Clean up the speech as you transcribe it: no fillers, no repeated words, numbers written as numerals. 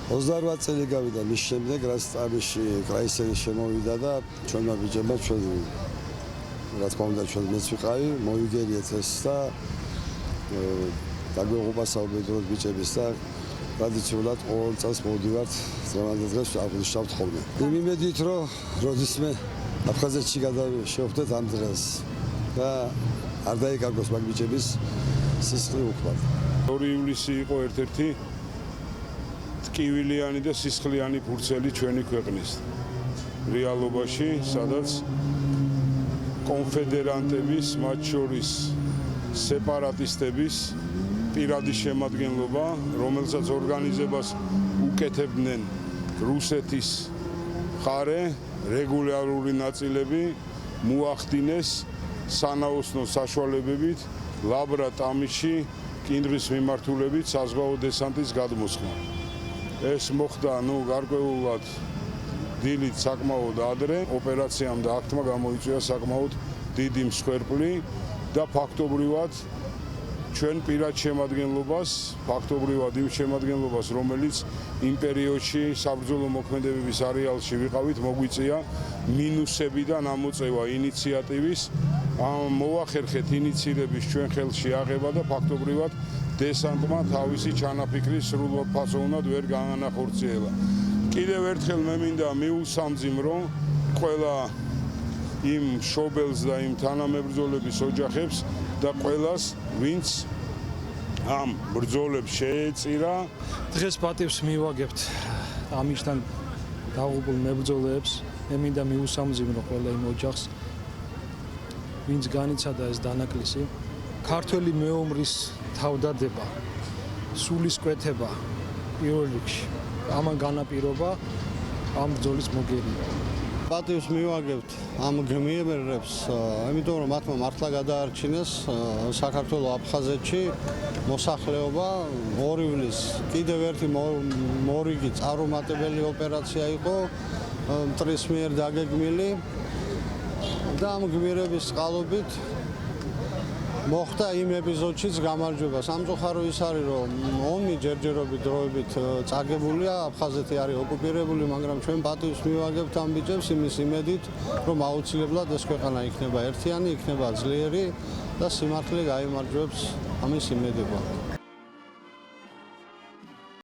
28 წელი გავიდა მის შემდეგ, რაც წამში კრაისელი შემოვიდა და ჩვენმა ბიჭებმა ჩვენ რა თქმა უნდა ჩვენ მეც ვიყავი, მოვიგერიეთ ეს და დაგვეღობა საუბედუროთ ბიჭების და ტრადიციულად ყოველ წელს მოვდივართ დღევანდელ დღეს აღვნიშნავთ ხოლმე. იმ იმედით, რომ როდისმე აფხაზეთში შევხვდეთ ამ დღეს და არ დაიკარგოს მაგ ბიჭების სისხლი უქმად. 2 ივლისი იყო ერთ-ერთი ტკივილიანი და სისხლიანი ფურცელი ჩვენი ქვეყნის რეალობაში, სადაც კონფედერანტების, მათ შორის სეპარატისტების პირადი შემადგენლობა, რომელსაც ორგანიზებას უკეთებდნენ რუსეთის მხარე, რეგულარული ნაწილები მოახდინეს სანაოსნო საშუალებებით ლაბრა ტამიში კინდრის მიმართულებით საზღვაო დესანტის გადმოსხმა. ეს მოხდა გარკვეულად დილით საკმაოდ ადრე, ოპერაციამ და აქტმა გამოიწვია საკმაოდ დიდი მსხვერპლი და ფაქტობრივად ჩვენ პირად შემადგენლობას, იმ შემადგენლობას, რომელიც იმ პერიოდში საბრძოლო მოქმედებების არეალში ვიყავით, მოგვიწია მინუსები და ამოწევა ინიციატივის, მოვახერხეთ ინიცირების ჩვენ ხელში აღება და ფაქტობრივად დესანტმა თავისი ჩანაფიქრის სრულფასოვნად ვერ განახორციელა. კიდევ ერთხელ მე მინდა მიუსამძიმრო ყველა იმ მშობელს და იმ თანამებრძოლების ოჯახებს და ყველას, ვინც ამ ბრძოლებს შეეწირა. დღეს პატივს მივაგებთ ამისთან დაღუპულ მებრძოლებს. მე მინდა მიუსამძიმრო ყველა იმ ოჯახს, ვინც განიცადა ეს დანაკლისი. ქართველი მეომრის თავდადება, სულისკვეთება პირველ რიგში. ამან განაპირობა ამ ბრძოლის მოგერიება. პატივს მივაგებთ ამ გმირებს, იმიტომ რომ მათმა მართლა გადაარჩინეს საქართველოს აფხაზეთში მოსახლეობა. 2 ივლისს კიდევ ერთი მორიგი წარუმატებელი ოპერაცია იყო მტრის მიერ დაგეგმილი და ამ გმირების წყალობით მოხდა იმ ეპიზოდშიც გამარჯვება. სამწუხარო ის არის, რომ ომი ჯერჯერობით დროებით წაგებულია, აფხაზეთი არის ოკუპირებული, მაგრამ ჩვენ პატივს მივაგებთ ამ ბიჭებს იმის იმედით, რომ აუცილებლად ეს ქვეყანა იქნება ერთიანი, იქნება ძლიერი და სიმართლე გაიმარჯვებს, ამის იმედი გვაქვს.